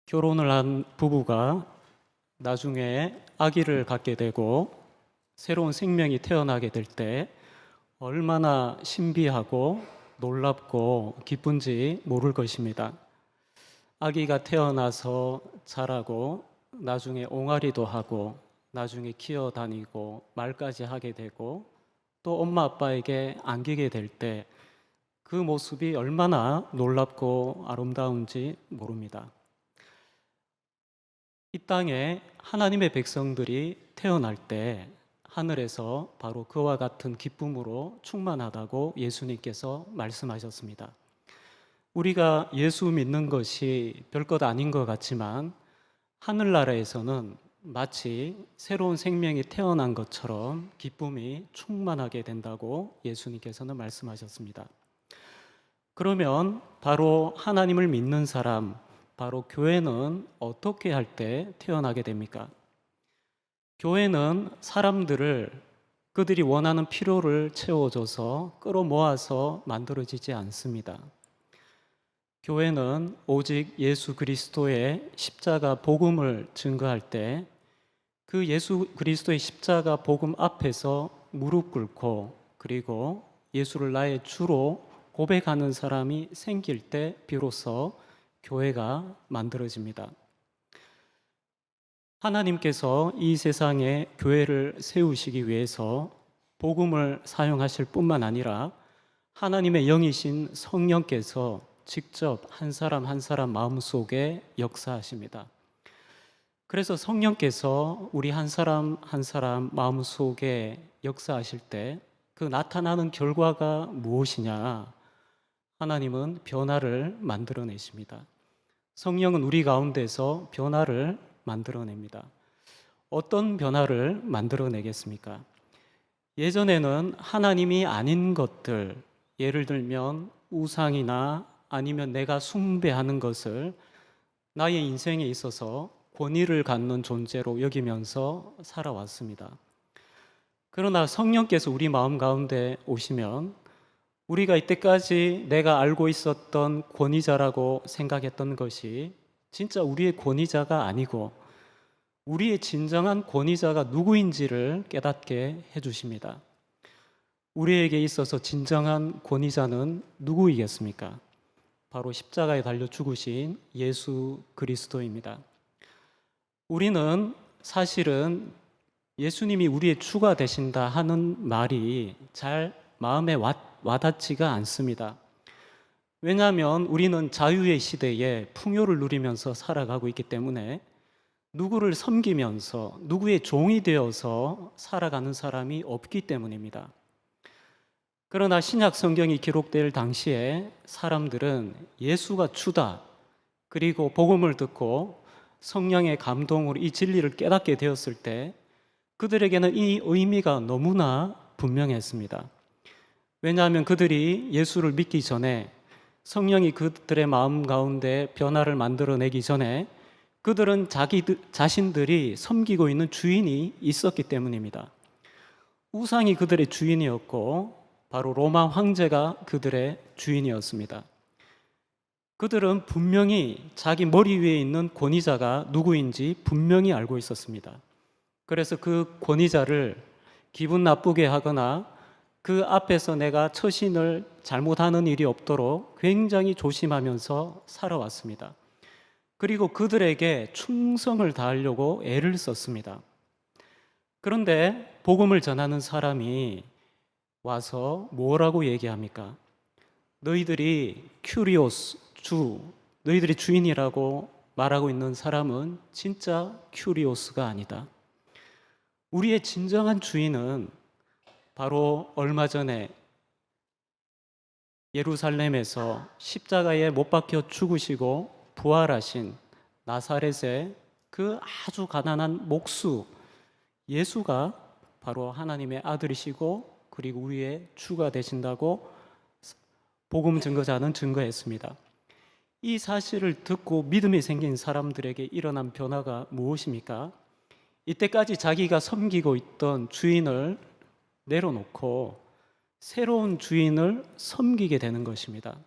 결혼을 한 부부가 나중에 아기를 갖게 되고 새로운 생명이 태어나게 될 때 얼마나 신비하고 놀랍고 기쁜지 모를 것입니다. 아기가 태어나서 자라고 나중에 옹알이도 하고 나중에 기어다니고 말까지 하게 되고 또 엄마 아빠에게 안기게 될 때 그 모습이 얼마나 놀랍고 아름다운지 모릅니다. 이 땅에 하나님의 백성들이 태어날 때 하늘에서 바로 그와 같은 기쁨으로 충만하다고 예수님께서 말씀하셨습니다. 우리가 예수 믿는 것이 별것 아닌 것 같지만 하늘나라에서는 마치 새로운 생명이 태어난 것처럼 기쁨이 충만하게 된다고 예수님께서는 말씀하셨습니다. 그러면 바로 하나님을 믿는 사람, 바로 교회는 어떻게 할 때 태어나게 됩니까? 교회는 사람들을 그들이 원하는 필요를 채워줘서 끌어모아서 만들어지지 않습니다. 교회는 오직 예수 그리스도의 십자가 복음을 증거할 때 그 예수 그리스도의 십자가 복음 앞에서 무릎 꿇고 그리고 예수를 나의 주로 고백하는 사람이 생길 때 비로소 교회가 만들어집니다. 하나님께서 이 세상에 교회를 세우시기 위해서 복음을 사용하실 뿐만 아니라 하나님의 영이신 성령께서 직접 한 사람 한 사람 마음속에 역사하십니다. 그래서 성령께서 우리 한 사람 한 사람 마음속에 역사하실 때 그 나타나는 결과가 무엇이냐? 하나님은 변화를 만들어내십니다. 성령은 우리 가운데서 변화를 만들어냅니다. 어떤 변화를 만들어내겠습니까? 예전에는 하나님이 아닌 것들, 예를 들면 우상이나 아니면 내가 숭배하는 것을 나의 인생에 있어서 권위를 갖는 존재로 여기면서 살아왔습니다. 그러나 성령께서 우리 마음 가운데 오시면 우리가 이때까지 내가 알고 있었던 권위자라고 생각했던 것이 진짜 우리의 권위자가 아니고 우리의 진정한 권위자가 누구인지를 깨닫게 해주십니다. 우리에게 있어서 진정한 권위자는 누구이겠습니까? 바로 십자가에 달려 죽으신 예수 그리스도입니다. 우리는 사실은 예수님이 우리의 주가 되신다 하는 말이 잘 마음에 와닿지가 않습니다. 왜냐하면 우리는 자유의 시대에 풍요를 누리면서 살아가고 있기 때문에 누구를 섬기면서 누구의 종이 되어서 살아가는 사람이 없기 때문입니다. 그러나 신약 성경이 기록될 당시에 사람들은 예수가 주다, 그리고 복음을 듣고 성령의 감동으로 이 진리를 깨닫게 되었을 때 그들에게는 이 의미가 너무나 분명했습니다. 왜냐하면 그들이 예수를 믿기 전에 성령이 그들의 마음 가운데 변화를 만들어내기 전에 그들은 자신들이 섬기고 있는 주인이 있었기 때문입니다. 우상이 그들의 주인이었고 바로 로마 황제가 그들의 주인이었습니다. 그들은 분명히 자기 머리 위에 있는 권위자가 누구인지 분명히 알고 있었습니다. 그래서 그 권위자를 기분 나쁘게 하거나 그 앞에서 내가 처신을 잘못하는 일이 없도록 굉장히 조심하면서 살아왔습니다. 그리고 그들에게 충성을 다하려고 애를 썼습니다. 그런데 복음을 전하는 사람이 와서 뭐라고 얘기합니까? 너희들이 큐리오스, 너희들이 주인이라고 말하고 있는 사람은 진짜 큐리오스가 아니다. 우리의 진정한 주인은 바로 얼마 전에 예루살렘에서 십자가에 못 박혀 죽으시고 부활하신 나사렛의 그 아주 가난한 목수 예수가 바로 하나님의 아들이시고 그리고 우리의 주가 되신다고 복음 증거자는 증거했습니다. 이 사실을 듣고 믿음이 생긴 사람들에게 일어난 변화가 무엇입니까? 이때까지 자기가 섬기고 있던 주인을 내려놓고 새로운 주인을 섬기게 되는 것입니다.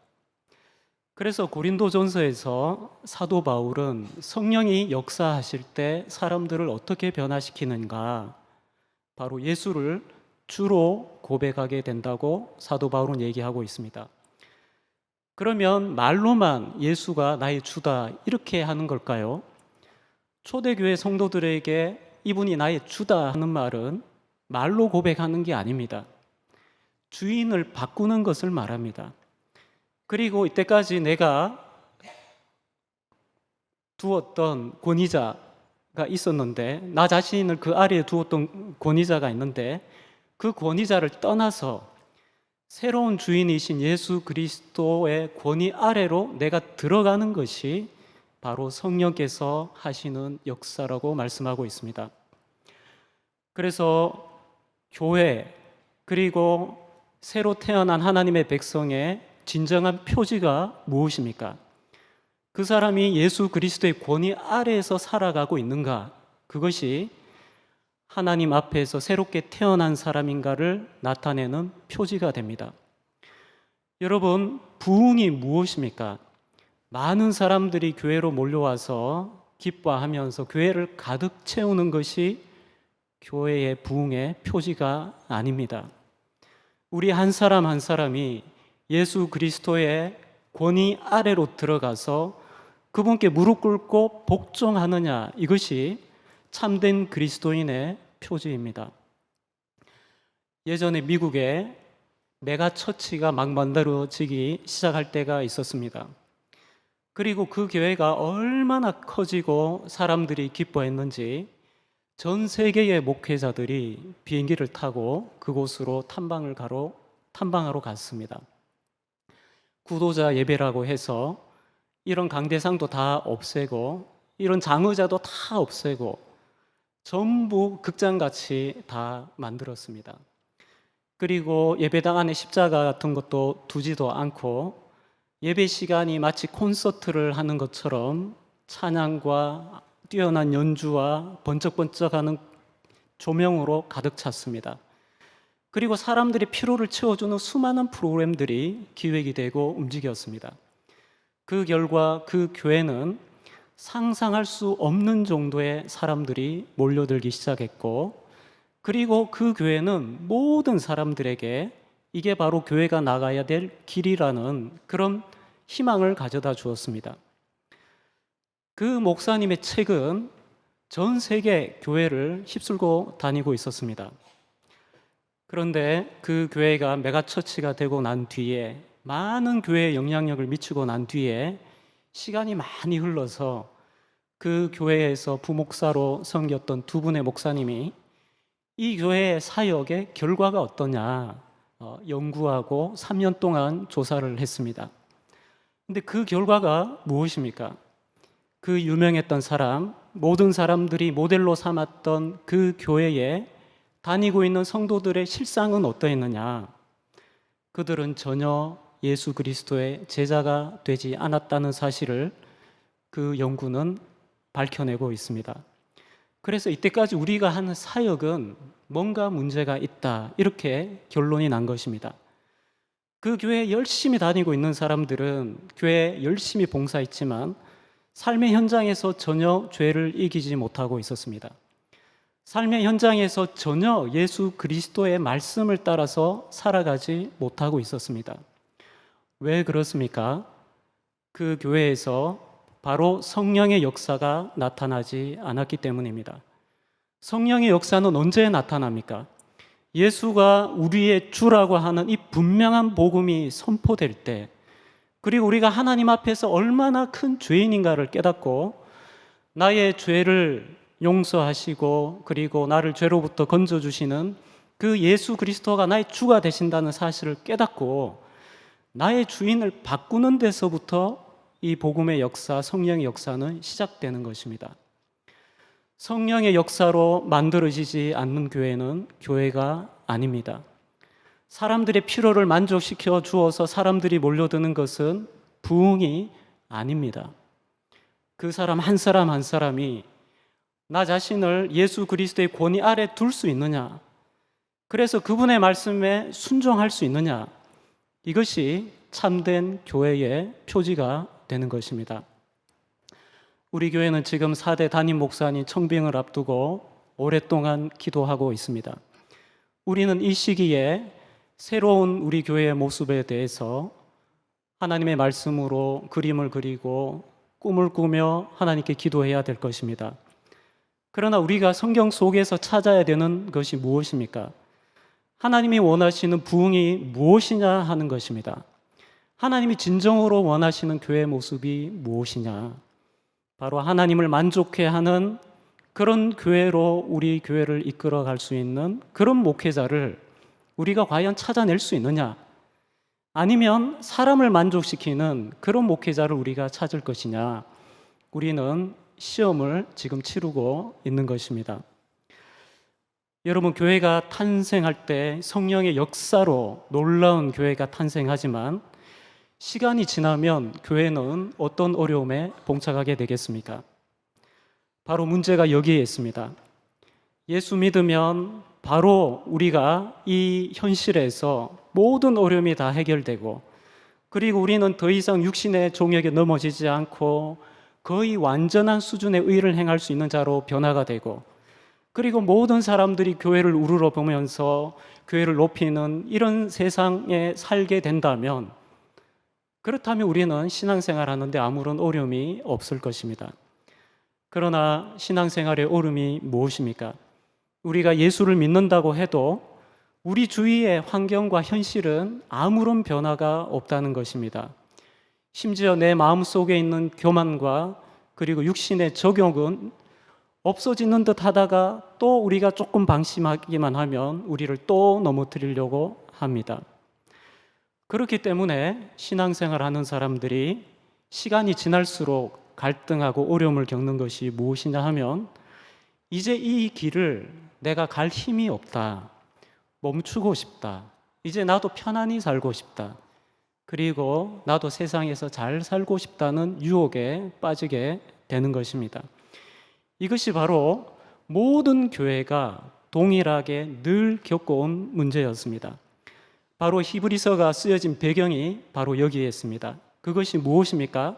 그래서 고린도전서에서 사도 바울은 성령이 역사하실 때 사람들을 어떻게 변화시키는가, 바로 예수를 주로 고백하게 된다고 사도 바울은 얘기하고 있습니다. 그러면 말로만 예수가 나의 주다 이렇게 하는 걸까요? 초대교회 성도들에게 이분이 나의 주다 하는 말은 말로 고백하는 게 아닙니다. 주인을 바꾸는 것을 말합니다. 그리고 이때까지 내가 두었던 권위자가 있었는데, 나 자신을 그 아래에 두었던 권위자가 있는데, 그 권위자를 떠나서 새로운 주인이신 예수 그리스도의 권위 아래로 내가 들어가는 것이 바로 성령께서 하시는 역사라고 말씀하고 있습니다. 그래서 교회, 그리고 새로 태어난 하나님의 백성의 진정한 표지가 무엇입니까? 그 사람이 예수 그리스도의 권위 아래에서 살아가고 있는가? 그것이 하나님 앞에서 새롭게 태어난 사람인가를 나타내는 표지가 됩니다. 여러분, 부흥이 무엇입니까? 많은 사람들이 교회로 몰려와서 기뻐하면서 교회를 가득 채우는 것이 교회의 부흥의 표지가 아닙니다. 우리 한 사람 한 사람이 예수 그리스도의 권위 아래로 들어가서 그분께 무릎 꿇고 복종하느냐, 이것이 참된 그리스도인의 표지입니다. 예전에 미국에 메가처치가 막 만들어지기 시작할 때가 있었습니다. 그리고 그 교회가 얼마나 커지고 사람들이 기뻐했는지 전 세계의 목회자들이 비행기를 타고 그곳으로 탐방하러 갔습니다. 구도자 예배라고 해서 이런 강대상도 다 없애고 이런 장의자도 다 없애고 전부 극장같이 다 만들었습니다. 그리고 예배당 안에 십자가 같은 것도 두지도 않고 예배 시간이 마치 콘서트를 하는 것처럼 찬양과 뛰어난 연주와 번쩍번쩍하는 조명으로 가득 찼습니다. 그리고 사람들이 피로를 채워주는 수많은 프로그램들이 기획이 되고 움직였습니다. 그 결과 그 교회는 상상할 수 없는 정도의 사람들이 몰려들기 시작했고, 그리고 그 교회는 모든 사람들에게 이게 바로 교회가 나가야 될 길이라는 그런 희망을 가져다 주었습니다. 그 목사님의 책은 전 세계 교회를 휩쓸고 다니고 있었습니다. 그런데 그 교회가 메가처치가 되고 난 뒤에, 많은 교회에 영향력을 미치고 난 뒤에 시간이 많이 흘러서 그 교회에서 부목사로 섬겼던 두 분의 목사님이 이 교회의 사역의 결과가 어떠냐 연구하고 3년 동안 조사를 했습니다. 근데 그 결과가 무엇입니까? 그 유명했던 사람, 모든 사람들이 모델로 삼았던 그 교회에 다니고 있는 성도들의 실상은 어떠했느냐? 그들은 전혀 예수 그리스도의 제자가 되지 않았다는 사실을 그 연구는 밝혀내고 있습니다. 그래서 이때까지 우리가 하는 사역은 뭔가 문제가 있다, 이렇게 결론이 난 것입니다. 그 교회에 열심히 다니고 있는 사람들은 교회에 열심히 봉사했지만 삶의 현장에서 전혀 죄를 이기지 못하고 있었습니다. 삶의 현장에서 전혀 예수 그리스도의 말씀을 따라서 살아가지 못하고 있었습니다. 왜 그렇습니까? 그 교회에서 바로 성령의 역사가 나타나지 않았기 때문입니다. 성령의 역사는 언제 나타납니까? 예수가 우리의 주라고 하는 이 분명한 복음이 선포될 때, 그리고 우리가 하나님 앞에서 얼마나 큰 죄인인가를 깨닫고 나의 죄를 용서하시고 그리고 나를 죄로부터 건져주시는 그 예수 그리스도가 나의 주가 되신다는 사실을 깨닫고 나의 주인을 바꾸는 데서부터 이 복음의 역사, 성령의 역사는 시작되는 것입니다. 성령의 역사로 만들어지지 않는 교회는 교회가 아닙니다. 사람들의 필요를 만족시켜 주어서 사람들이 몰려드는 것은 부흥이 아닙니다. 그 사람 한 사람이 나 자신을 예수 그리스도의 권위 아래 둘 수 있느냐, 그래서 그분의 말씀에 순종할 수 있느냐, 이것이 참된 교회의 표지가 되는 것입니다. 우리 교회는 지금 4대 담임 목사님 청빙을 앞두고 오랫동안 기도하고 있습니다. 우리는 이 시기에 새로운 우리 교회의 모습에 대해서 하나님의 말씀으로 그림을 그리고 꿈을 꾸며 하나님께 기도해야 될 것입니다. 그러나 우리가 성경 속에서 찾아야 되는 것이 무엇입니까? 하나님이 원하시는 부흥이 무엇이냐 하는 것입니다. 하나님이 진정으로 원하시는 교회의 모습이 무엇이냐? 바로 하나님을 만족해 하는 그런 교회로 우리 교회를 이끌어 갈 수 있는 그런 목회자를 우리가 과연 찾아낼 수 있느냐? 아니면 사람을 만족시키는 그런 목회자를 우리가 찾을 것이냐? 우리는 시험을 지금 치르고 있는 것입니다. 여러분, 교회가 탄생할 때 성령의 역사로 놀라운 교회가 탄생하지만 시간이 지나면 교회는 어떤 어려움에 봉착하게 되겠습니까? 바로 문제가 여기에 있습니다. 예수 믿으면 바로 우리가 이 현실에서 모든 어려움이 다 해결되고, 그리고 우리는 더 이상 육신의 종역에 넘어지지 않고 거의 완전한 수준의 의를 행할 수 있는 자로 변화가 되고, 그리고 모든 사람들이 교회를 우러러 보면서 교회를 높이는 이런 세상에 살게 된다면, 그렇다면 우리는 신앙생활 하는데 아무런 어려움이 없을 것입니다. 그러나 신앙생활의 어려움이 무엇입니까? 우리가 예수를 믿는다고 해도 우리 주위의 환경과 현실은 아무런 변화가 없다는 것입니다. 심지어 내 마음속에 있는 교만과 그리고 육신의 적용은 없어지는 듯 하다가 또 우리가 조금 방심하기만 하면 우리를 또 넘어뜨리려고 합니다. 그렇기 때문에 신앙생활 하는 사람들이 시간이 지날수록 갈등하고 어려움을 겪는 것이 무엇이냐 하면, 이제 이 길을 내가 갈 힘이 없다, 멈추고 싶다, 이제 나도 편안히 살고 싶다, 그리고 나도 세상에서 잘 살고 싶다는 유혹에 빠지게 되는 것입니다. 이것이 바로 모든 교회가 동일하게 늘 겪어온 문제였습니다. 바로 히브리서가 쓰여진 배경이 바로 여기에 있습니다. 그것이 무엇입니까?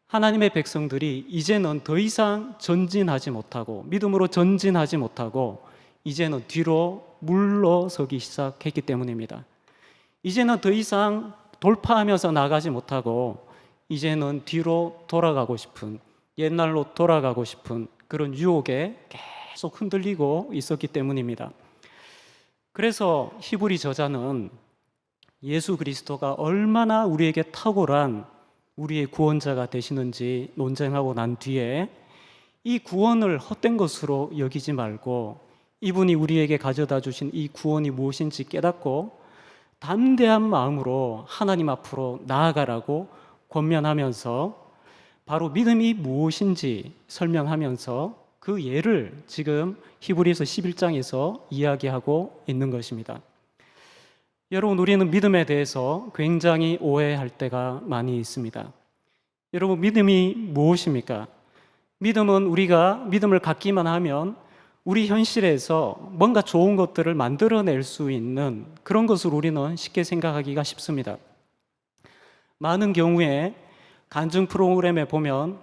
하나님의 백성들이 이제는 더 이상 전진하지 못하고, 믿음으로 전진하지 못하고 이제는 뒤로 물러서기 시작했기 때문입니다. 이제는 더 이상 돌파하면서 나가지 못하고 이제는 뒤로 돌아가고 싶은, 옛날로 돌아가고 싶은 그런 유혹에 계속 흔들리고 있었기 때문입니다. 그래서 히브리 저자는 예수 그리스도가 얼마나 우리에게 탁월한 우리의 구원자가 되시는지 논쟁하고 난 뒤에 이 구원을 헛된 것으로 여기지 말고 이분이 우리에게 가져다 주신 이 구원이 무엇인지 깨닫고 담대한 마음으로 하나님 앞으로 나아가라고 권면하면서 바로 믿음이 무엇인지 설명하면서 그 예를 지금 히브리서 11장에서 이야기하고 있는 것입니다. 여러분, 우리는 믿음에 대해서 굉장히 오해할 때가 많이 있습니다. 여러분, 믿음이 무엇입니까? 믿음은 우리가 믿음을 갖기만 하면 우리 현실에서 뭔가 좋은 것들을 만들어낼 수 있는 그런 것을 우리는 쉽게 생각하기가 쉽습니다. 많은 경우에 간증 프로그램에 보면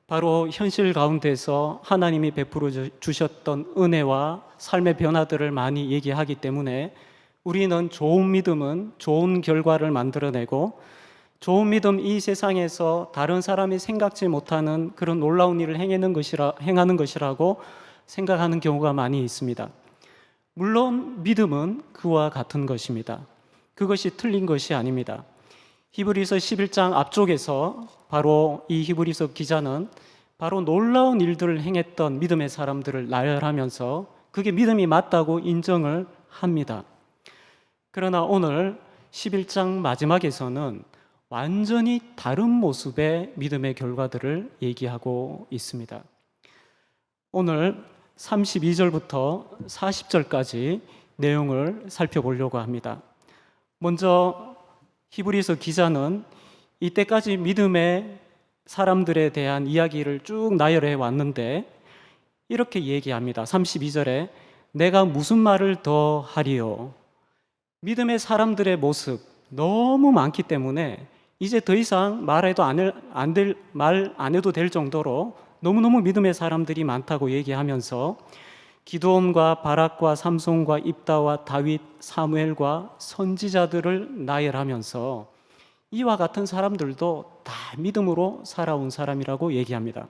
바로 현실 가운데서 하나님이 베풀어 주셨던 은혜와 삶의 변화들을 많이 얘기하기 때문에 우리는 좋은 믿음은 좋은 결과를 만들어내고, 좋은 믿음, 이 세상에서 다른 사람이 생각지 못하는 그런 놀라운 일을 행하는 것이라고 생각하는 경우가 많이 있습니다. 물론 믿음은 그와 같은 것입니다. 그것이 틀린 것이 아닙니다. 히브리서 11장 앞쪽에서 바로 이 히브리서 기자는 바로 놀라운 일들을 행했던 믿음의 사람들을 나열하면서 그게 믿음이 맞다고 인정을 합니다. 그러나 오늘 11장 마지막에서는 완전히 다른 모습의 믿음의 결과들을 얘기하고 있습니다. 오늘 32절부터 40절까지 내용을 살펴보려고 합니다. 먼저 히브리서 기자는 이때까지 믿음의 사람들에 대한 이야기를 쭉 나열해 왔는데 이렇게 얘기합니다. 32절에 내가 무슨 말을 더 하리요? 믿음의 사람들의 모습, 너무 많기 때문에 이제 더 이상 말 안 해도 될 정도로 너무너무 믿음의 사람들이 많다고 얘기하면서 기드온과 바락과 삼손과 입다와 다윗, 사무엘과 선지자들을 나열하면서 이와 같은 사람들도 다 믿음으로 살아온 사람이라고 얘기합니다.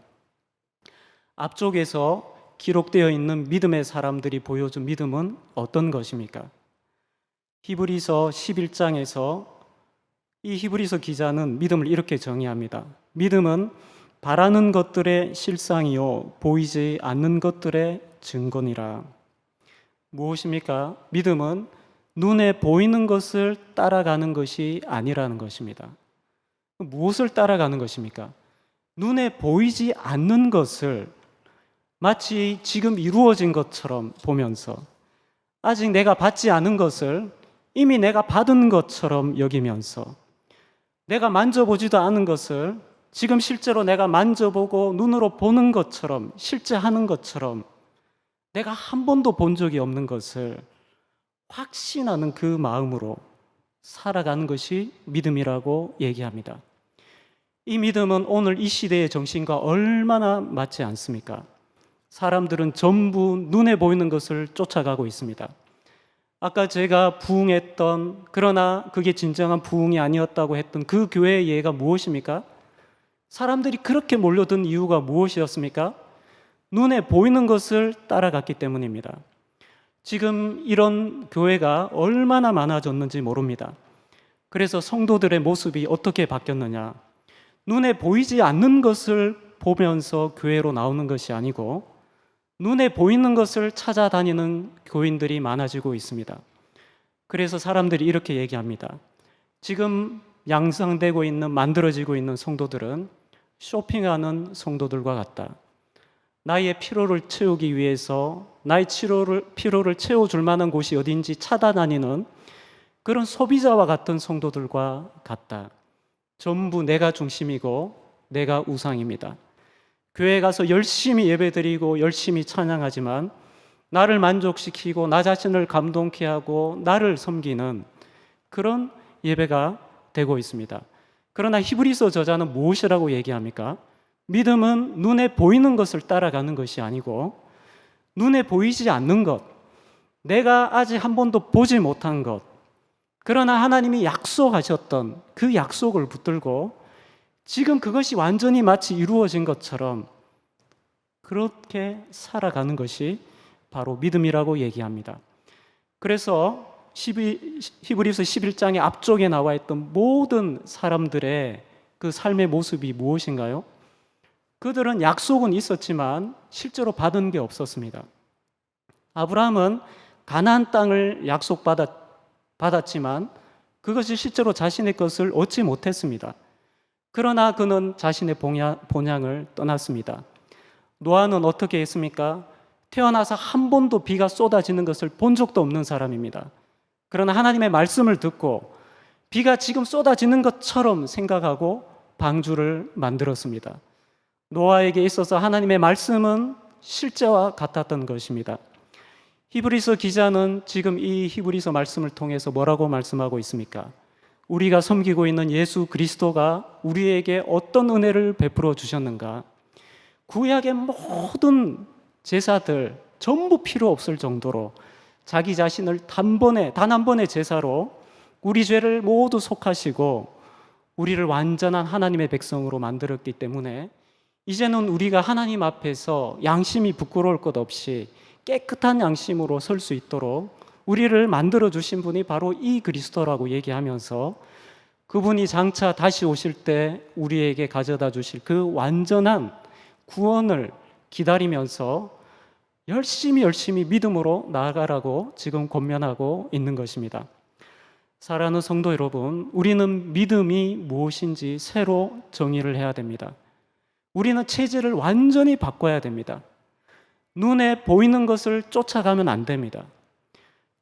앞쪽에서 기록되어 있는 믿음의 사람들이 보여준 믿음은 어떤 것입니까? 히브리서 11장에서 이 히브리서 기자는 믿음을 이렇게 정의합니다. 믿음은 바라는 것들의 실상이요 보이지 않는 것들의 증거니라. 무엇입니까? 믿음은 눈에 보이는 것을 따라가는 것이 아니라는 것입니다. 무엇을 따라가는 것입니까? 눈에 보이지 않는 것을 마치 지금 이루어진 것처럼 보면서 아직 내가 받지 않은 것을 이미 내가 받은 것처럼 여기면서 내가 만져보지도 않은 것을 지금 실제로 내가 만져보고 눈으로 보는 것처럼 실제 하는 것처럼 내가 한 번도 본 적이 없는 것을 확신하는 그 마음으로 살아가는 것이 믿음이라고 얘기합니다. 이 믿음은 오늘 이 시대의 정신과 얼마나 맞지 않습니까? 사람들은 전부 눈에 보이는 것을 쫓아가고 있습니다. 아까 제가 부흥했던, 그러나 그게 진정한 부흥이 아니었다고 했던 그 교회의 예가 무엇입니까? 사람들이 그렇게 몰려든 이유가 무엇이었습니까? 눈에 보이는 것을 따라갔기 때문입니다. 지금 이런 교회가 얼마나 많아졌는지 모릅니다. 그래서 성도들의 모습이 어떻게 바뀌었느냐? 눈에 보이지 않는 것을 보면서 교회로 나오는 것이 아니고 눈에 보이는 것을 찾아다니는 교인들이 많아지고 있습니다. 그래서 사람들이 이렇게 얘기합니다. 지금 양상되고 있는, 만들어지고 있는 성도들은 쇼핑하는 성도들과 같다. 나의 피로를 채우기 위해서 나의 피로를 채워줄 만한 곳이 어딘지 찾아다니는 그런 소비자와 같은 성도들과 같다. 전부 내가 중심이고 내가 우상입니다. 교회에 가서 열심히 예배드리고 열심히 찬양하지만 나를 만족시키고 나 자신을 감동케 하고 나를 섬기는 그런 예배가 되고 있습니다. 그러나 히브리서 저자는 무엇이라고 얘기합니까? 믿음은 눈에 보이는 것을 따라가는 것이 아니고 눈에 보이지 않는 것, 내가 아직 한 번도 보지 못한 것, 그러나 하나님이 약속하셨던 그 약속을 붙들고 지금 그것이 완전히 마치 이루어진 것처럼 그렇게 살아가는 것이 바로 믿음이라고 얘기합니다. 그래서 히브리서 11장의 앞쪽에 나와 있던 모든 사람들의 그 삶의 모습이 무엇인가요? 그들은 약속은 있었지만 실제로 받은 게 없었습니다. 아브라함은 가나안 땅을 약속받았지만 그것이 실제로 자신의 것을 얻지 못했습니다. 그러나 그는 자신의 본향을 떠났습니다. 노아는 어떻게 했습니까? 태어나서 한 번도 비가 쏟아지는 것을 본 적도 없는 사람입니다. 그러나 하나님의 말씀을 듣고 비가 지금 쏟아지는 것처럼 생각하고 방주를 만들었습니다. 노아에게 있어서 하나님의 말씀은 실제와 같았던 것입니다. 히브리서 기자는 지금 이 히브리서 말씀을 통해서 뭐라고 말씀하고 있습니까? 우리가 섬기고 있는 예수 그리스도가 우리에게 어떤 은혜를 베풀어 주셨는가? 구약의 모든 제사들 전부 필요 없을 정도로 자기 자신을 단 한 번의 제사로 우리 죄를 모두 속하시고 우리를 완전한 하나님의 백성으로 만들었기 때문에 이제는 우리가 하나님 앞에서 양심이 부끄러울 것 없이 깨끗한 양심으로 설 수 있도록 우리를 만들어 주신 분이 바로 이 그리스도라고 얘기하면서 그분이 장차 다시 오실 때 우리에게 가져다 주실 그 완전한 구원을 기다리면서 열심히 믿음으로 나아가라고 지금 권면하고 있는 것입니다. 사랑하는 성도 여러분, 우리는 믿음이 무엇인지 새로 정의를 해야 됩니다. 우리는 체질을 완전히 바꿔야 됩니다. 눈에 보이는 것을 쫓아가면 안 됩니다.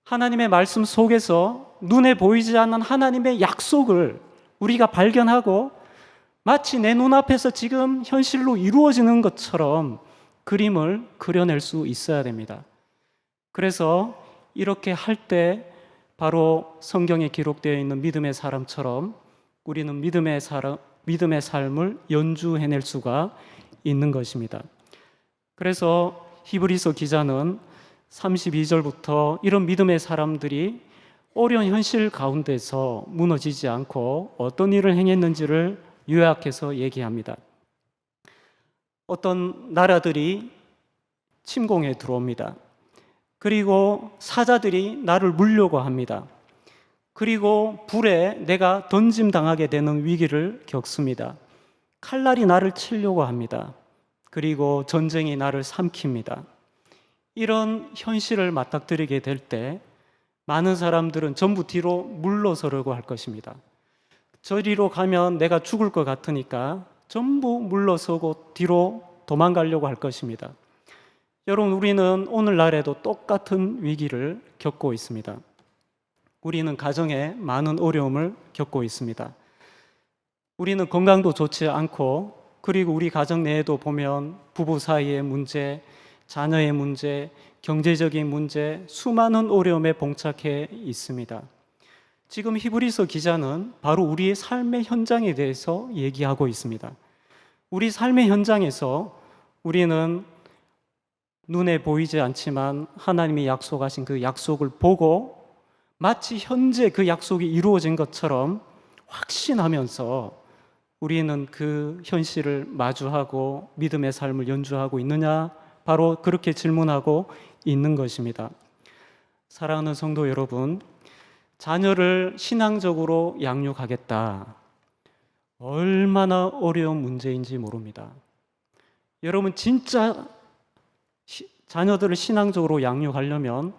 하나님의 말씀 속에서 눈에 보이지 않는 하나님의 약속을 우리가 발견하고 마치 내 눈앞에서 지금 현실로 이루어지는 것처럼 그림을 그려낼 수 있어야 됩니다. 그래서 이렇게 할 때 바로 성경에 기록되어 있는 믿음의 사람처럼 우리는 믿음의 삶을 연주해낼 수가 있는 것입니다. 그래서 히브리서 기자는 32절부터 이런 믿음의 사람들이 어려운 현실 가운데서 무너지지 않고 어떤 일을 행했는지를 요약해서 얘기합니다. 어떤 나라들이 침공에 들어옵니다. 그리고 사자들이 나를 물려고 합니다. 그리고 불에 내가 던짐당하게 되는 위기를 겪습니다. 칼날이 나를 치려고 합니다. 그리고 전쟁이 나를 삼킵니다. 이런 현실을 맞닥뜨리게 될 때 많은 사람들은 전부 뒤로 물러서려고 할 것입니다. 저리로 가면 내가 죽을 것 같으니까 전부 물러서고 뒤로 도망가려고 할 것입니다. 여러분, 우리는 오늘날에도 똑같은 위기를 겪고 있습니다. 우리는 가정에 많은 어려움을 겪고 있습니다. 우리는 건강도 좋지 않고, 그리고 우리 가정 내에도 보면 부부 사이의 문제, 자녀의 문제, 경제적인 문제, 수많은 어려움에 봉착해 있습니다. 지금 히브리서 기자는 바로 우리의 삶의 현장에 대해서 얘기하고 있습니다. 우리 삶의 현장에서 우리는 눈에 보이지 않지만 하나님이 약속하신 그 약속을 보고 마치 현재 그 약속이 이루어진 것처럼 확신하면서 우리는 그 현실을 마주하고 믿음의 삶을 연주하고 있느냐? 바로 그렇게 질문하고 있는 것입니다. 사랑하는 성도 여러분, 자녀를 신앙적으로 양육하겠다. 얼마나 어려운 문제인지 모릅니다. 여러분, 진짜 자녀들을 신앙적으로 양육하려면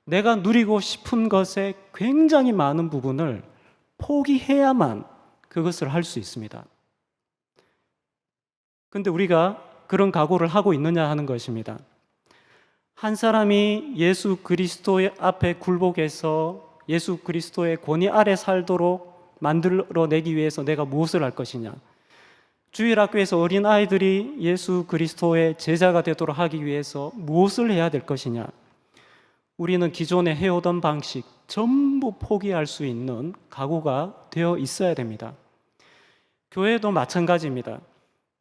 내가 누리고 싶은 것에 굉장히 많은 부분을 포기해야만 그것을 할 수 있습니다. 근데 우리가 그런 각오를 하고 있느냐 하는 것입니다. 한 사람이 예수 그리스도의 앞에 굴복해서 예수 그리스도의 권위 아래 살도록 만들어내기 위해서 내가 무엇을 할 것이냐? 주일학교에서 어린 아이들이 예수 그리스도의 제자가 되도록 하기 위해서 무엇을 해야 될 것이냐? 우리는 기존에 해오던 방식 전부 포기할 수 있는 각오가 되어 있어야 됩니다. 교회도 마찬가지입니다.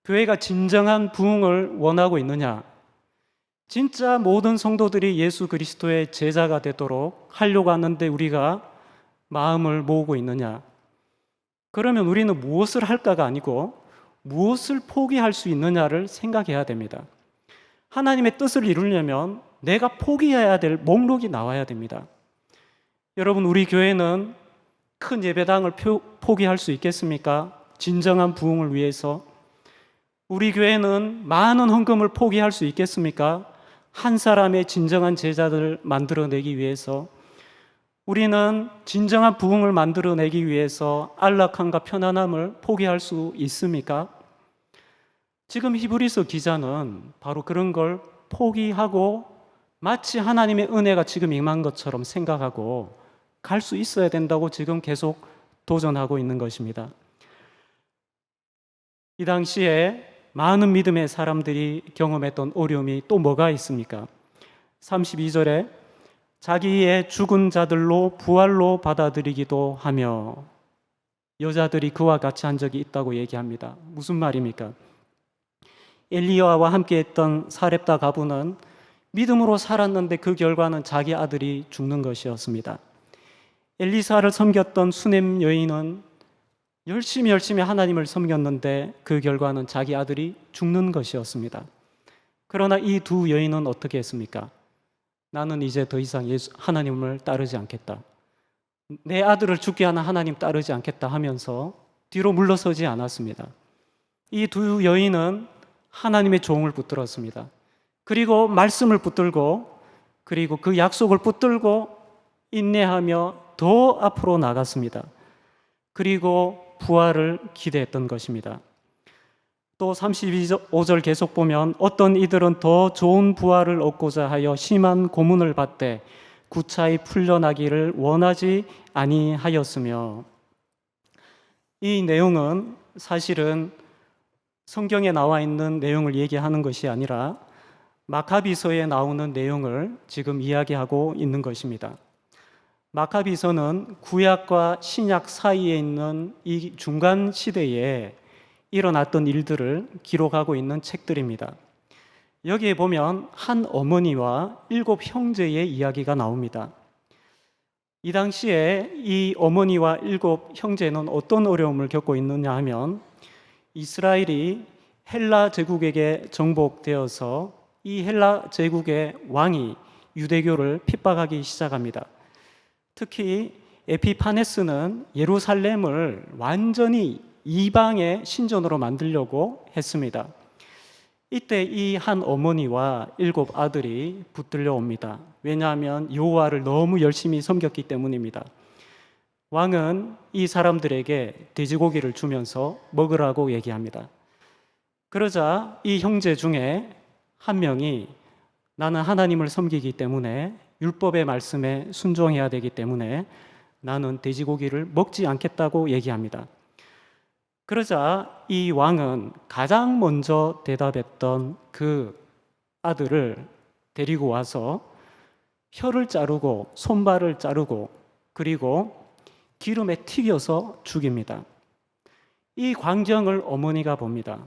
교회가 진정한 부흥을 원하고 있느냐? 진짜 모든 성도들이 예수 그리스도의 제자가 되도록 하려고 하는데 우리가 마음을 모으고 있느냐? 그러면 우리는 무엇을 할까가 아니고 무엇을 포기할 수 있느냐를 생각해야 됩니다. 하나님의 뜻을 이루려면 내가 포기해야 될 목록이 나와야 됩니다. 여러분, 우리 교회는 큰 예배당을 포기할 수 있겠습니까? 진정한 부흥을 위해서. 우리 교회는 많은 헌금을 포기할 수 있겠습니까? 한 사람의 진정한 제자들을 만들어내기 위해서. 우리는 진정한 부흥을 만들어내기 위해서 안락함과 편안함을 포기할 수 있습니까? 지금 히브리서 기자는 바로 그런 걸 포기하고 마치 하나님의 은혜가 지금 임한 것처럼 생각하고 갈 수 있어야 된다고 지금 계속 도전하고 있는 것입니다. 이 당시에 많은 믿음의 사람들이 경험했던 어려움이 또 뭐가 있습니까? 32절에 자기의 죽은 자들로 부활로 받아들이기도 하며, 여자들이 그와 같이 한 적이 있다고 얘기합니다. 무슨 말입니까? 엘리야와 함께 했던 사렙다 가부는 믿음으로 살았는데 그 결과는 자기 아들이 죽는 것이었습니다. 엘리사를 섬겼던 수넴 여인은 열심히 하나님을 섬겼는데 그 결과는 자기 아들이 죽는 것이었습니다. 그러나 이 두 여인은 어떻게 했습니까? 나는 이제 더 이상 하나님을 따르지 않겠다. 내 아들을 죽게 하는 하나님 따르지 않겠다 하면서 뒤로 물러서지 않았습니다. 이 두 여인은 하나님의 종을 붙들었습니다. 그리고 말씀을 붙들고, 그리고 그 약속을 붙들고 인내하며 더 앞으로 나갔습니다. 그리고 부활을 기대했던 것입니다. 또 32절 계속 보면 어떤 이들은 더 좋은 부활을 얻고자 하여 심한 고문을 받되 구차히 풀려나기를 원하지 아니하였으며, 이 내용은 사실은 성경에 나와 있는 내용을 얘기하는 것이 아니라 마카비서에 나오는 내용을 지금 이야기하고 있는 것입니다. 마카비서는 구약과 신약 사이에 있는 이 중간 시대에 일어났던 일들을 기록하고 있는 책들입니다. 여기에 보면 한 어머니와 7 형제의 이야기가 나옵니다. 이 당시에 이 어머니와 7 형제는 어떤 어려움을 겪고 있느냐 하면, 이스라엘이 헬라 제국에게 정복되어서 이 헬라 제국의 왕이 유대교를 핍박하기 시작합니다. 특히 에피파네스는 예루살렘을 완전히 이방의 신전으로 만들려고 했습니다. 이때 이 한 어머니와 7 아들이 붙들려 옵니다. 왜냐하면 여호와를 너무 열심히 섬겼기 때문입니다. 왕은 이 사람들에게 돼지고기를 주면서 먹으라고 얘기합니다. 그러자 이 형제 중에 한 명이 나는 하나님을 섬기기 때문에 율법의 말씀에 순종해야 되기 때문에 나는 돼지고기를 먹지 않겠다고 얘기합니다. 그러자 이 왕은 가장 먼저 대답했던 그 아들을 데리고 와서 혀를 자르고 손발을 자르고 그리고 기름에 튀겨서 죽입니다. 이 광경을 어머니가 봅니다.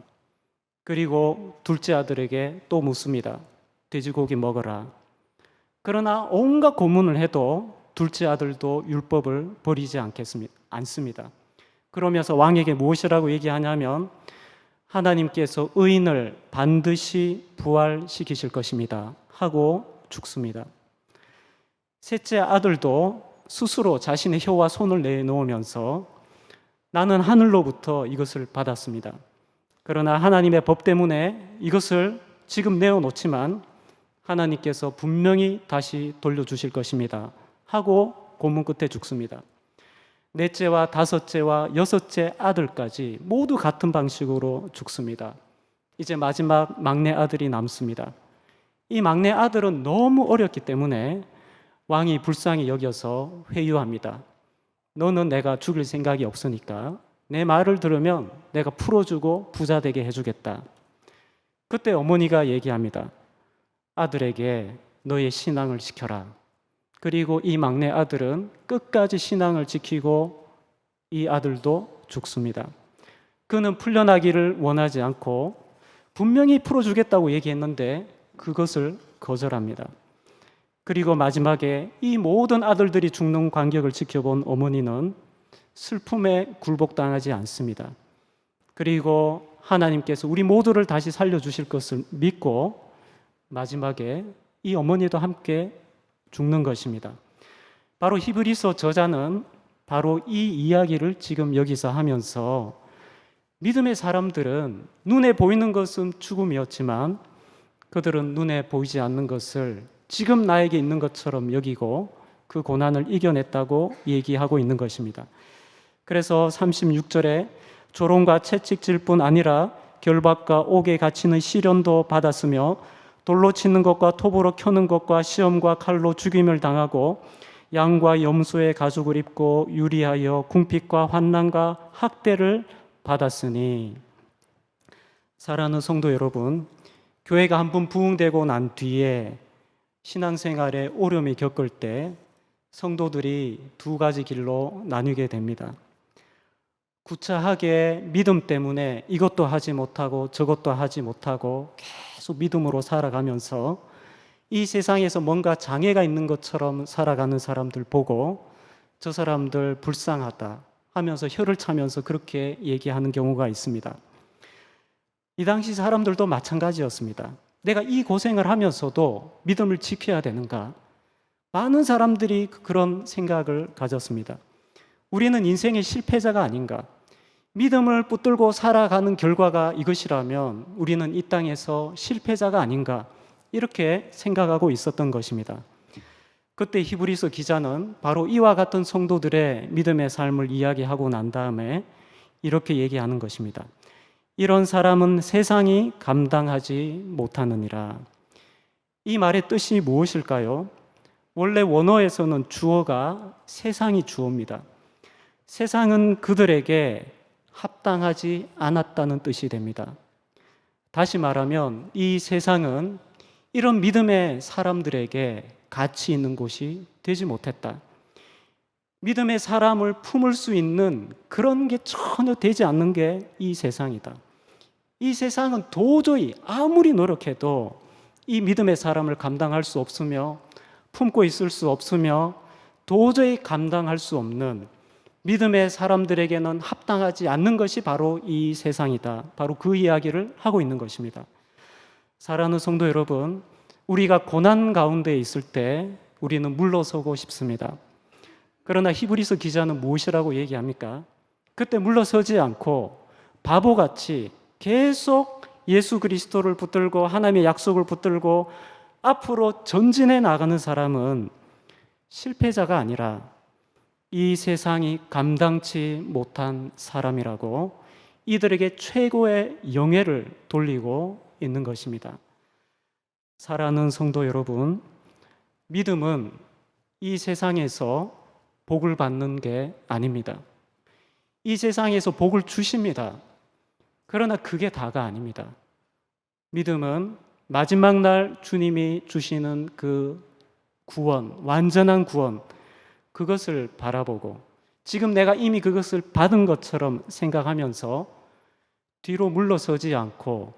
그리고 둘째 아들에게 또 묻습니다. 돼지고기 먹어라. 그러나 온갖 고문을 해도 둘째 아들도 율법을 버리지 않습니다. 그러면서 왕에게 무엇이라고 얘기하냐면, 하나님께서 의인을 반드시 부활시키실 것입니다 하고 죽습니다. 셋째 아들도 스스로 자신의 혀와 손을 내놓으면서 나는 하늘로부터 이것을 받았습니다. 그러나 하나님의 법 때문에 이것을 지금 내어놓지만 하나님께서 분명히 다시 돌려주실 것입니다 하고 고문 끝에 죽습니다. 넷째와 다섯째와 여섯째 아들까지 모두 같은 방식으로 죽습니다. 이제 마지막 막내 아들이 남습니다. 이 막내 아들은 너무 어렸기 때문에 왕이 불쌍히 여겨서 회유합니다. 너는 내가 죽일 생각이 없으니까 내 말을 들으면 내가 풀어주고 부자 되게 해주겠다. 그때 어머니가 얘기합니다. 아들에게 너의 신앙을 지켜라. 그리고 이 막내 아들은 끝까지 신앙을 지키고 이 아들도 죽습니다. 그는 풀려나기를 원하지 않고 분명히 풀어주겠다고 얘기했는데 그것을 거절합니다. 그리고 마지막에 이 모든 아들들이 죽는 광경을 지켜본 어머니는 슬픔에 굴복당하지 않습니다. 그리고 하나님께서 우리 모두를 다시 살려주실 것을 믿고 마지막에 이 어머니도 함께 죽는 것입니다. 바로 히브리서 저자는 바로 이 이야기를 지금 여기서 하면서 믿음의 사람들은 눈에 보이는 것은 죽음이었지만 그들은 눈에 보이지 않는 것을 지금 나에게 있는 것처럼 여기고 그 고난을 이겨냈다고 얘기하고 있는 것입니다. 그래서 36절에 조롱과 채찍질 뿐 아니라 결박과 옥에 갇히는 시련도 받았으며 돌로 치는 것과 톱으로 켜는 것과 시험과 칼로 죽임을 당하고 양과 염소의 가죽을 입고 유리하여 궁핍과 환난과 학대를 받았으니. 사랑하는 성도 여러분, 교회가 한 번 부흥되고 난 뒤에 신앙생활에 어려움이 겪을 때 성도들이 2가지 길로 나뉘게 됩니다. 구차하게 믿음 때문에 이것도 하지 못하고 저것도 하지 못하고 계속 믿음으로 살아가면서 이 세상에서 뭔가 장애가 있는 것처럼 살아가는 사람들 보고 저 사람들 불쌍하다 하면서 혀를 차면서 그렇게 얘기하는 경우가 있습니다. 이 당시 사람들도 마찬가지였습니다. 내가 이 고생을 하면서도 믿음을 지켜야 되는가? 많은 사람들이 그런 생각을 가졌습니다. 우리는 인생의 실패자가 아닌가? 믿음을 붙들고 살아가는 결과가 이것이라면 우리는 이 땅에서 실패자가 아닌가? 이렇게 생각하고 있었던 것입니다. 그때 히브리서 기자는 바로 이와 같은 성도들의 믿음의 삶을 이야기하고 난 다음에 이렇게 얘기하는 것입니다. 이런 사람은 세상이 감당하지 못하느니라. 이 말의 뜻이 무엇일까요? 원래 원어에서는 주어가 세상이 주어입니다. 세상은 그들에게 합당하지 않았다는 뜻이 됩니다. 다시 말하면 이 세상은 이런 믿음의 사람들에게 가치 있는 곳이 되지 못했다. 믿음의 사람을 품을 수 있는 그런 게 전혀 되지 않는 게 이 세상이다. 이 세상은 도저히 아무리 노력해도 이 믿음의 사람을 감당할 수 없으며 품고 있을 수 없으며 도저히 감당할 수 없는 믿음의 사람들에게는 합당하지 않는 것이 바로 이 세상이다. 바로 그 이야기를 하고 있는 것입니다. 사랑하는 성도 여러분, 우리가 고난 가운데 있을 때 우리는 물러서고 싶습니다. 그러나 히브리서 기자는 무엇이라고 얘기합니까? 그때 물러서지 않고 바보같이 계속 예수 그리스도를 붙들고 하나님의 약속을 붙들고 앞으로 전진해 나가는 사람은 실패자가 아니라 이 세상이 감당치 못한 사람이라고 이들에게 최고의 영예를 돌리고 있는 것입니다. 사랑하는 성도 여러분, 믿음은 이 세상에서 복을 받는 게 아닙니다. 이 세상에서 복을 주십니다. 그러나 그게 다가 아닙니다. 믿음은 마지막 날 주님이 주시는 그 구원, 완전한 구원, 그것을 바라보고 지금 내가 이미 그것을 받은 것처럼 생각하면서 뒤로 물러서지 않고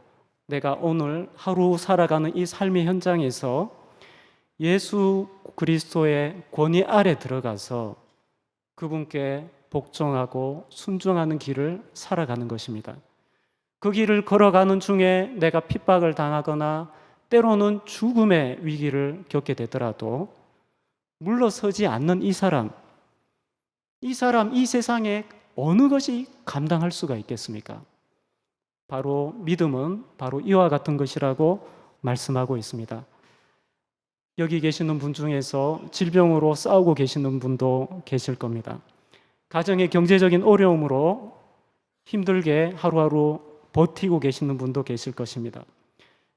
내가 오늘 하루 살아가는 이 삶의 현장에서 예수 그리스도의 권위 아래 들어가서 그분께 복종하고 순종하는 길을 살아가는 것입니다. 그 길을 걸어가는 중에 내가 핍박을 당하거나 때로는 죽음의 위기를 겪게 되더라도 물러서지 않는 이 사람, 이 세상에 어느 것이 감당할 수가 있겠습니까? 바로 믿음은 바로 이와 같은 것이라고 말씀하고 있습니다. 여기 계시는 분 중에서 질병으로 싸우고 계시는 분도 계실 겁니다. 가정의 경제적인 어려움으로 힘들게 하루하루 버티고 계시는 분도 계실 것입니다.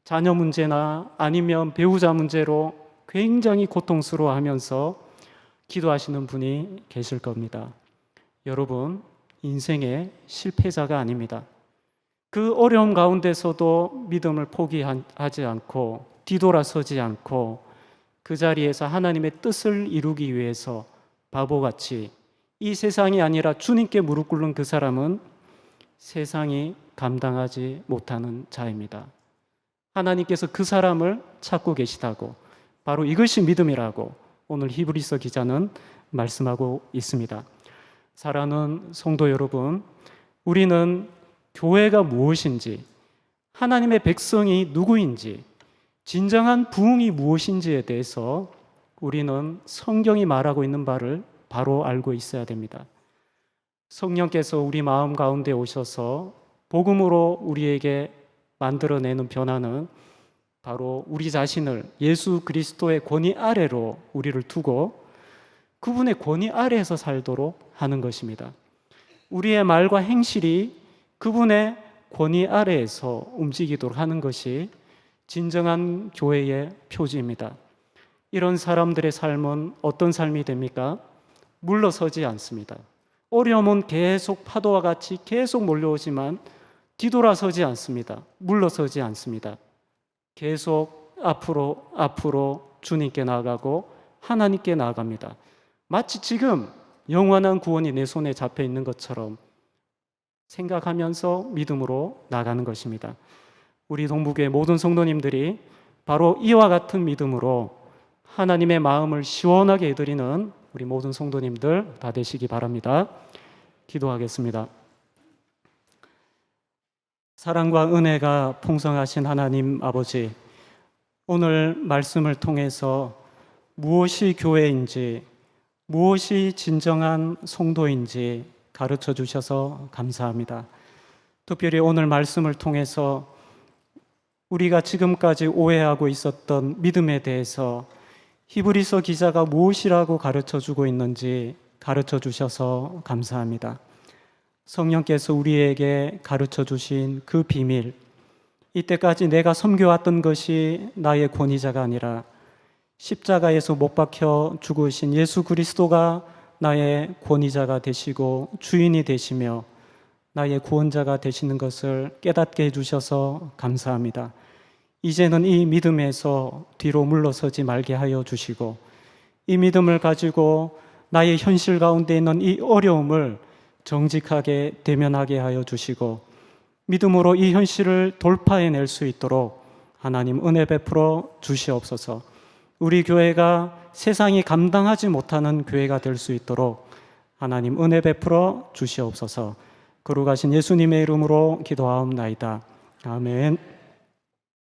자녀 문제나 아니면 배우자 문제로 굉장히 고통스러워하면서 기도하시는 분이 계실 겁니다. 여러분, 인생의 실패자가 아닙니다. 그 어려움 가운데서도 믿음을 포기하지 않고 뒤돌아서지 않고 그 자리에서 하나님의 뜻을 이루기 위해서 바보같이 이 세상이 아니라 주님께 무릎 꿇는 그 사람은 세상이 감당하지 못하는 자입니다. 하나님께서 그 사람을 찾고 계시다고, 바로 이것이 믿음이라고 오늘 히브리서 기자는 말씀하고 있습니다. 사랑하는 성도 여러분, 우리는 교회가 무엇인지, 하나님의 백성이 누구인지, 진정한 부흥이 무엇인지에 대해서 우리는 성경이 말하고 있는 바를 바로 알고 있어야 됩니다. 성령께서 우리 마음 가운데 오셔서 복음으로 우리에게 만들어내는 변화는 바로 우리 자신을 예수 그리스도의 권위 아래로 우리를 두고 그분의 권위 아래에서 살도록 하는 것입니다. 우리의 말과 행실이 그분의 권위 아래에서 움직이도록 하는 것이 진정한 교회의 표지입니다. 이런 사람들의 삶은 어떤 삶이 됩니까? 물러서지 않습니다. 어려움은 계속 파도와 같이 계속 몰려오지만 뒤돌아서지 않습니다. 물러서지 않습니다. 계속 앞으로 주님께 나아가고 하나님께 나아갑니다. 마치 지금 영원한 구원이 내 손에 잡혀 있는 것처럼 생각하면서 믿음으로 나가는 것입니다. 우리 동북의 모든 성도님들이 바로 이와 같은 믿음으로 하나님의 마음을 시원하게 해드리는 우리 모든 성도님들 다 되시기 바랍니다. 기도하겠습니다. 사랑과 은혜가 풍성하신 하나님 아버지, 오늘 말씀을 통해서 무엇이 교회인지, 무엇이 진정한 성도인지 가르쳐 주셔서 감사합니다. 특별히 오늘 말씀을 통해서 우리가 지금까지 오해하고 있었던 믿음에 대해서 히브리서 기자가 무엇이라고 가르쳐 주고 있는지 가르쳐 주셔서 감사합니다. 성령께서 우리에게 가르쳐 주신 그 비밀, 이때까지 내가 섬겨왔던 것이 나의 권위자가 아니라 십자가에서 못 박혀 죽으신 예수 그리스도가 나의 권위자가 되시고 주인이 되시며 나의 구원자가 되시는 것을 깨닫게 해주셔서 감사합니다. 이제는 이 믿음에서 뒤로 물러서지 말게 하여 주시고 이 믿음을 가지고 나의 현실 가운데 있는 이 어려움을 정직하게 대면하게 하여 주시고 믿음으로 이 현실을 돌파해낼 수 있도록 하나님 은혜 베풀어 주시옵소서. 우리 교회가 세상이 감당하지 못하는 교회가 될 수 있도록 하나님 은혜 베풀어 주시옵소서. 거룩하신 예수님의 이름으로 기도하옵나이다. 아멘.